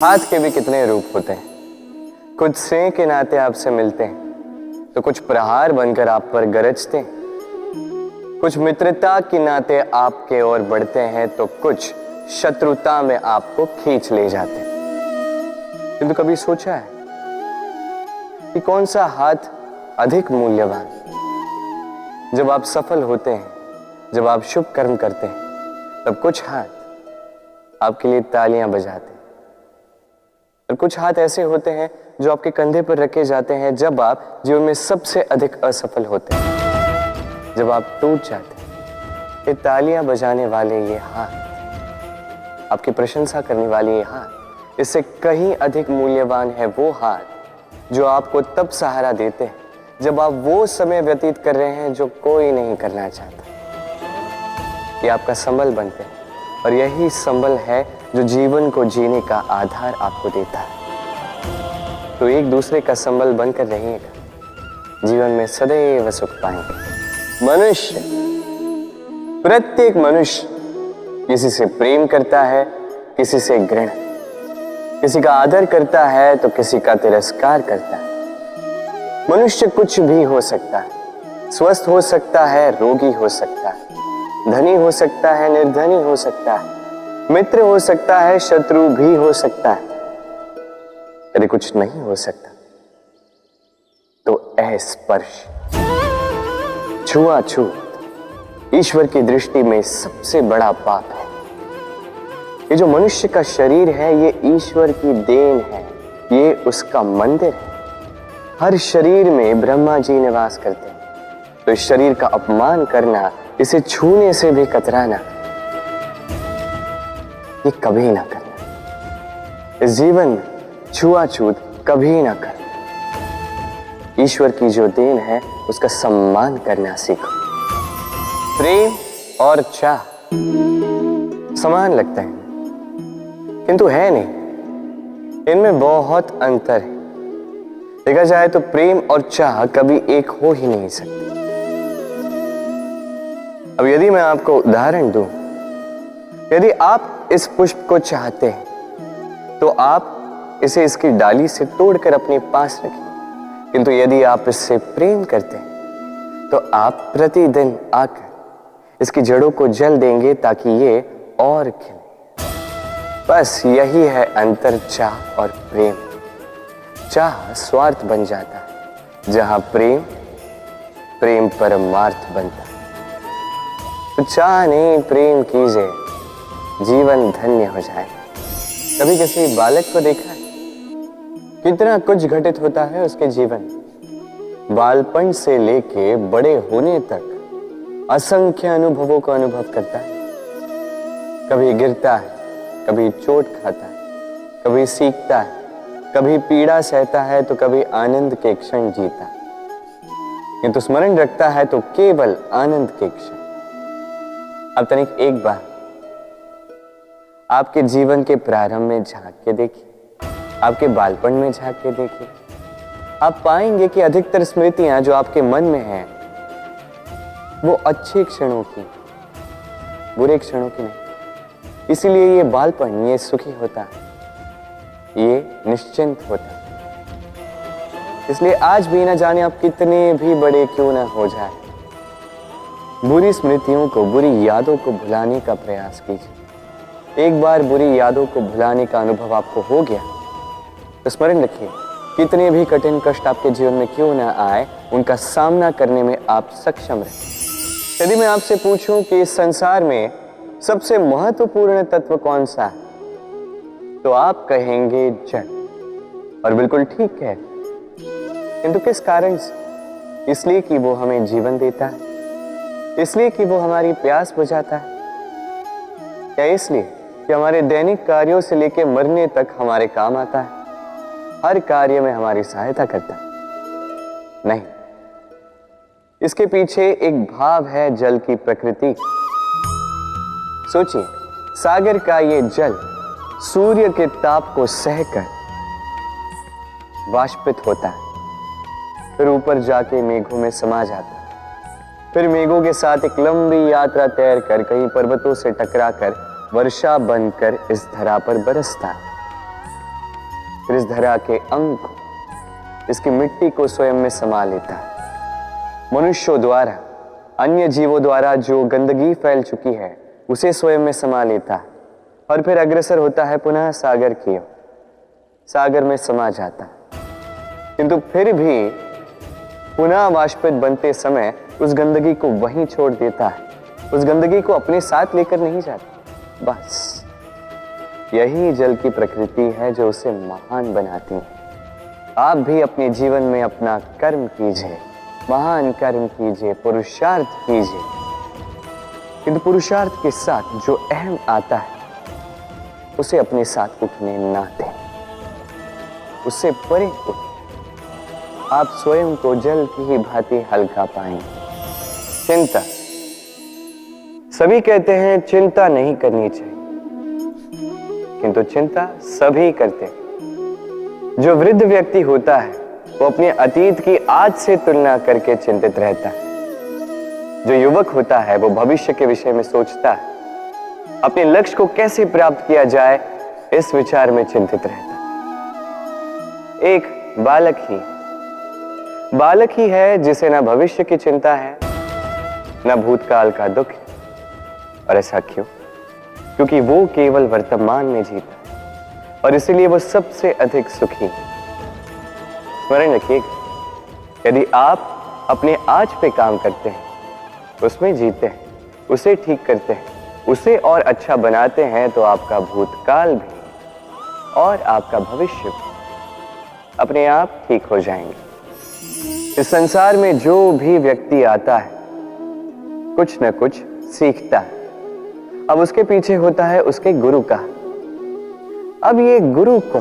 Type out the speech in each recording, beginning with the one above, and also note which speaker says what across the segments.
Speaker 1: हाथ के भी कितने रूप होते हैं। कुछ स्नेह के नाते आपसे मिलते हैं तो कुछ प्रहार बनकर आप पर गरजते हैं। कुछ मित्रता के नाते आपके ओर बढ़ते हैं तो कुछ शत्रुता में आपको खींच ले जाते हैं। किंतु कभी सोचा है कि कौन सा हाथ अधिक मूल्यवान? जब आप सफल होते हैं, जब आप शुभ कर्म करते हैं, तब कुछ हाथ आपके लिए तालियां बजाते हैं और कुछ हाथ ऐसे होते हैं जो आपके कंधे पर रखे जाते हैं जब आप जीवन में सबसे अधिक असफल होते हैं, जब आप टूट जाते हैं। ये तालियां बजाने वाले ये हाथ, आपकी प्रशंसा करने वाले ये हाथ, इससे कहीं अधिक मूल्यवान है वो हाथ जो आपको तब सहारा देते हैं जब आप वो समय व्यतीत कर रहे हैं जो कोई नहीं करना चाहता। ये आपका संबल बनते हैं और यही संबल है जो जीवन को जीने का आधार आपको देता है। तो एक दूसरे का संबल बनकर रहिएगा, जीवन में सदैव सुख पाएंगे। मनुष्य, प्रत्येक मनुष्य किसी से प्रेम करता है, किसी से घृणा, किसी का आदर करता है तो किसी का तिरस्कार करता है। मनुष्य कुछ भी हो सकता है, स्वस्थ हो सकता है, रोगी हो सकता है, धनी हो सकता है, निर्धनी हो सकता है, मित्र हो सकता है, शत्रु भी हो सकता है। यदि कुछ नहीं हो सकता तो अस्पर्श, छुआछूत ईश्वर की दृष्टि में सबसे बड़ा पाप है। ये जो मनुष्य का शरीर है ये ईश्वर की देन है, ये उसका मंदिर है। हर शरीर में ब्रह्मा जी निवास करते हैं, तो इस शरीर का अपमान करना, इसे छूने से भी कतराना, ये कभी ना करना। इस जीवन में छुआछूत कभी ना करना। ईश्वर की जो देन है उसका सम्मान करना सीखो। प्रेम और चाह समान लगता है किंतु है नहीं, इनमें बहुत अंतर है। देखा जाए तो प्रेम और चाह कभी एक हो ही नहीं सकते। अब यदि मैं आपको उदाहरण दूं, यदि आप इस पुष्प को चाहते हैं तो आप इसे इसकी डाली से तोड़कर अपने पास रखें, किंतु यदि आप इससे प्रेम करते हैं तो आप प्रतिदिन आकर इसकी जड़ों को जल देंगे ताकि ये और खिले। बस यही है अंतर चाह और प्रेम। चाह स्वार्थ बन जाता है, जहां प्रेम प्रेम परमार्थ बनता है। तो चाह नहीं, प्रेम कीजिए, जीवन धन्य हो जाए। कभी किसी बालक को देखा है कितना कुछ घटित होता है उसके जीवन, बालपन से लेके बड़े होने तक असंख्य अनुभवों को अनुभव करता है। कभी गिरता है, कभी चोट खाता है, कभी सीखता है, कभी पीड़ा सहता है तो कभी आनंद के क्षण जीता है, किंतु स्मरण रखता है तो केवल आनंद के क्षण। अब तनिक एक बार आपके जीवन के प्रारंभ में झांक के देखिए, आपके बालपन में झांक के देखिए, आप पाएंगे कि अधिकतर स्मृतियां जो आपके मन में हैं वो अच्छे क्षणों की, बुरे क्षणों की नहीं। इसीलिए ये बालपन, ये सुखी होता है, ये निश्चिंत होता है। इसलिए आज भी ना जाने आप कितने भी बड़े क्यों ना हो जाए, बुरी स्मृतियों को, बुरी यादों को भुलाने का प्रयास कीजिए। एक बार बुरी यादों को भुलाने का अनुभव आपको हो गया तो स्मरण रखिए, कितने भी कठिन कष्ट आपके जीवन में क्यों ना आए, उनका सामना करने में आप सक्षम रहे। यदि मैं आपसे पूछूं कि इस संसार में सबसे महत्वपूर्ण तत्व कौन सा है, तो आप कहेंगे जल। और बिल्कुल ठीक है, किंतु किस कारण से? इसलिए कि वो हमें जीवन देता है, इसलिए कि वो हमारी प्यास बुझाता है, या इसलिए कि हमारे दैनिक कार्यों से लेकर मरने तक हमारे काम आता है, हर कार्य में हमारी सहायता करता है? नहीं, इसके पीछे एक भाव है जल की प्रकृति। सोचिए, सागर का ये जल सूर्य के ताप को सहकर वाष्पित होता है, फिर ऊपर जाके मेघों में समा जाता है, फिर मेघों के साथ एक लंबी यात्रा तैर कर कहीं पर्वतों से टकराकर वर्षा बनकर इस धरा पर बरसता है। इस धरा के अंग को, इसकी मिट्टी को स्वयं में समा लेता है। मनुष्यों द्वारा, अन्य जीवों द्वारा जो गंदगी फैल चुकी है उसे स्वयं में समा लेता है और फिर अग्रसर होता है पुनः सागर की ओर, सागर में समा जाता है। किंतु फिर भी पुनः वाष्पित बनते समय उस गंदगी को वहीं छोड़ देता है, उस गंदगी को अपने साथ लेकर नहीं जाता। बस यही जल की प्रकृति है जो उसे महान बनाती है। आप भी अपने जीवन में अपना कर्म कीजिए, महान कर्म कीजिए, पुरुषार्थ कीजिए, किंतु पुरुषार्थ के साथ जो अहम आता है उसे अपने साथ उठने ना दें, उससे परे उठें। आप स्वयं को जल की ही भांति हल्का पाएंगे। चिंता, सभी कहते हैं चिंता नहीं करनी चाहिए, किंतु चिंता सभी करते हैं। जो वृद्ध व्यक्ति होता है वो अपने अतीत की आज से तुलना करके चिंतित रहता है। जो युवक होता है वो भविष्य के विषय में सोचता है, अपने लक्ष्य को कैसे प्राप्त किया जाए इस विचार में चिंतित रहता है। एक बालक ही है जिसे ना भविष्य की चिंता है, ना भूतकाल का दुख है। और ऐसा क्यों? क्योंकि वो केवल वर्तमान में जीता है और इसीलिए वो सबसे अधिक सुखी है। स्मरण रखिएगा, यदि आप अपने आज पे काम करते हैं, उसमें जीते हैं, उसे ठीक करते हैं, उसे और अच्छा बनाते हैं, तो आपका भूतकाल भी और आपका भविष्य भी अपने आप ठीक हो जाएंगे। इस संसार में जो भी व्यक्ति आता है कुछ न कुछ सीखता है। अब उसके पीछे होता है उसके गुरु का। अब ये गुरु को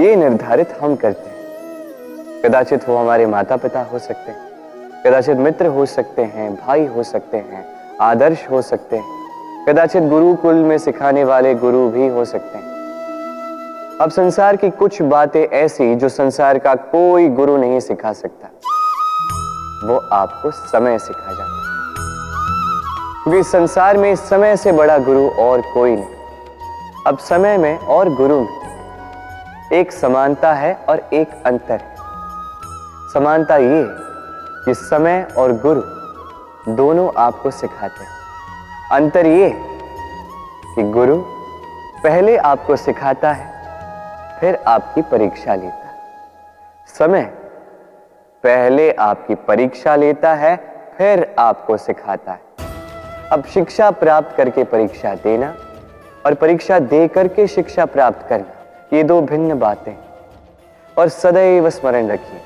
Speaker 1: ये निर्धारित हम करते हैं। कदाचित वो हमारे माता पिता हो सकते हैं, कदाचित मित्र हो सकते हैं, भाई हो सकते हैं, आदर्श हो सकते हैं, कदाचित गुरुकुल में सिखाने वाले गुरु भी हो सकते हैं। अब संसार की कुछ बातें ऐसी जो संसार का कोई गुरु नहीं सिखा सकता, वो आपको समय सिखा जाता है। क्योंकि संसार में समय से बड़ा गुरु और कोई नहीं। अब समय में और गुरु में एक समानता है और एक अंतर है। समानता ये कि समय और गुरु दोनों आपको सिखाते हैं। अंतर ये कि गुरु पहले आपको सिखाता है, फिर आपकी परीक्षा लेता है। समय पहले आपकी परीक्षा लेता है, फिर आपको सिखाता है। अब शिक्षा प्राप्त करके परीक्षा देना और परीक्षा दे करके शिक्षा प्राप्त करना, ये दो भिन्न बातें। और सदैव स्मरण रखिए,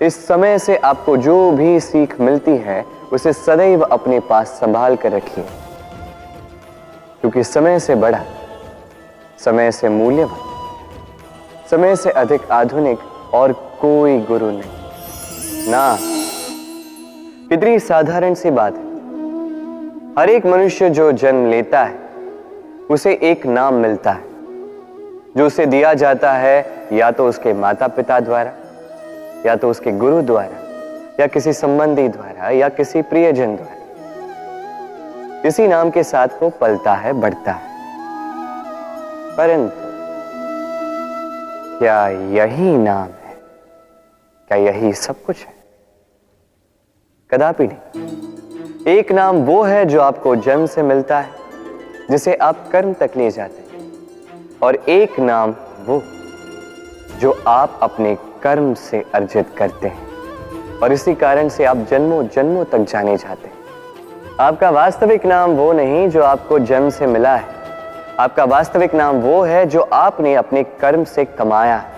Speaker 1: इस समय से आपको जो भी सीख मिलती है उसे सदैव अपने पास संभाल कर रखिए, क्योंकि समय से बड़ा, समय से मूल्यवान, समय से अधिक आधुनिक और कोई गुरु नहीं। ना, कितनी साधारण सी बात है। हर एक मनुष्य जो जन्म लेता है उसे एक नाम मिलता है, जो उसे दिया जाता है या तो उसके माता पिता द्वारा, या तो उसके गुरु द्वारा, या किसी संबंधी द्वारा, या किसी प्रियजन द्वारा। इसी नाम के साथ वो पलता है, बढ़ता है। परंतु क्या यही नाम है? क्या यही सब कुछ है? कदापि नहीं। एक नाम वो है जो आपको जन्म से मिलता है, जिसे आप कर्म तक ले जाते हैं, और एक नाम वो जो आप अपने कर्म से अर्जित करते हैं, और इसी कारण से आप जन्मों जन्मों तक जाने जाते हैं। आपका वास्तविक नाम वो नहीं जो आपको जन्म से मिला है। आपका वास्तविक नाम वो है जो आपने अपने कर्म से कमाया है,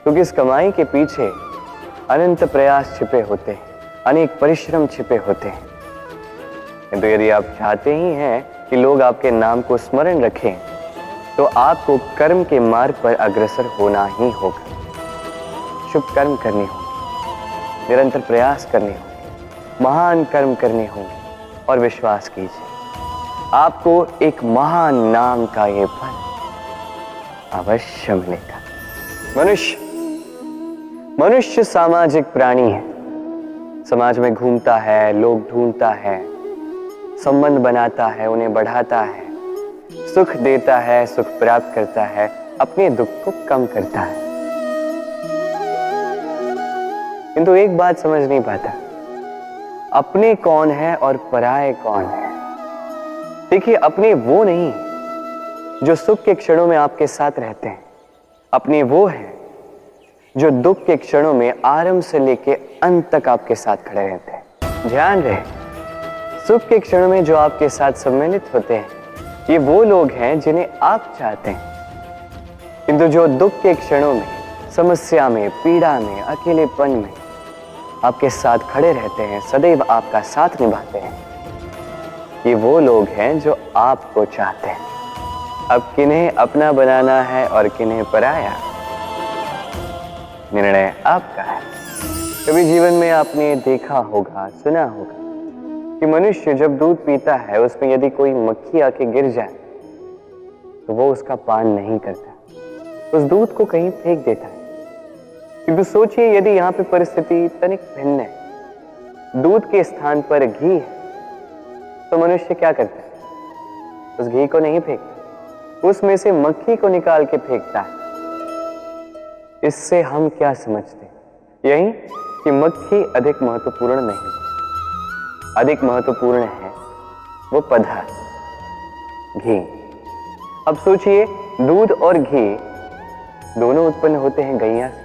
Speaker 1: क्योंकि इस कमाई के पीछे अनंत प्रयास छिपे होते हैं, अनेक परिश्रम छिपे होते हैं। किंतु यदि आप चाहते ही हैं कि लोग आपके नाम को स्मरण रखें, तो आपको कर्म के मार्ग पर अग्रसर होना ही होगा। शुभ कर्म करने होंगे, निरंतर प्रयास करने होंगे, महान कर्म करने होंगे, और विश्वास कीजिए आपको एक महान नाम का ये फल अवश्य मिलेगा। मनुष्य सामाजिक प्राणी है। समाज में घूमता है, लोग ढूंढता है, संबंध बनाता है, उन्हें बढ़ाता है, सुख देता है, सुख प्राप्त करता है, अपने दुख को कम करता है। किंतु एक बात समझ नहीं पाता, अपने कौन है और पराये कौन है। देखिए, अपने वो नहीं जो सुख के क्षणों में आपके साथ रहते हैं, अपने वो है जो दुख के क्षणों में आरंभ से लेके अंत तक आपके साथ खड़े रहते हैं। ध्यान रहे, सुख के क्षणों में जो आपके साथ सम्मिलित होते हैं, ये वो लोग हैं जिन्हें आप चाहते हैं। किंतु जो दुख के क्षणों में, समस्या में, पीड़ा में, अकेलेपन में आपके साथ खड़े रहते हैं, सदैव आपका साथ निभाते हैं, ये वो लोग हैं जो आपको चाहते हैं। अब किन्हें अपना बनाना है और किन्हें पराया, निर्णय आपका है। कभी जीवन में आपने देखा होगा, सुना होगा कि मनुष्य जब दूध पीता है, उसमें यदि कोई मक्खी आके गिर जाए तो वो उसका पान नहीं करता, उस दूध को कहीं फेंक देता है। किंतु सोचिए, यदि यहाँ पे परिस्थिति तनिक भिन्न है, दूध के स्थान पर घी है, तो मनुष्य क्या करता है? उस घी को नहीं फेंकता, उसमें से मक्खी को निकाल के फेंकता है। इससे हम क्या समझते? यही कि मक्खी अधिक महत्वपूर्ण नहीं, अधिक महत्वपूर्ण है वो पदार्थ घी। अब सोचिए, दूध और घी दोनों उत्पन्न होते हैं गैया से,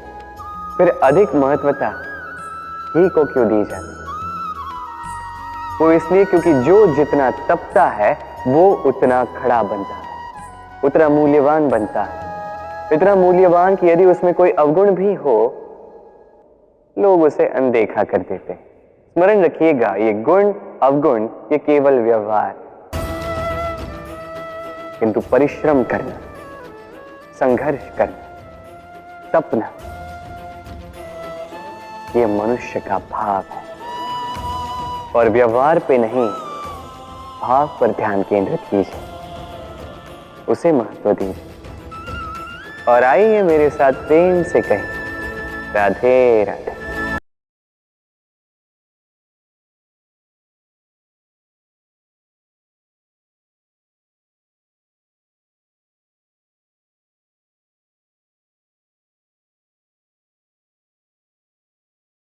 Speaker 1: फिर अधिक महत्वता घी को क्यों दी जाती? वो इसलिए क्योंकि जो जितना तपता है वो उतना खड़ा बनता है, उतना मूल्यवान बनता है, इतना मूल्यवान कि यदि उसमें कोई अवगुण भी हो, लोग उसे अनदेखा कर देते हैं। स्मरण रखिएगा, ये गुण अवगुण ये केवल व्यवहार, किंतु परिश्रम करना, संघर्ष करना, तपना, ये मनुष्य का भाव है। और व्यवहार पे नहीं, भाव पर ध्यान केंद्रित कीजिए, उसे महत्व दीजिए। और आइए मेरे साथ प्रेम से कहें, राधे राधे।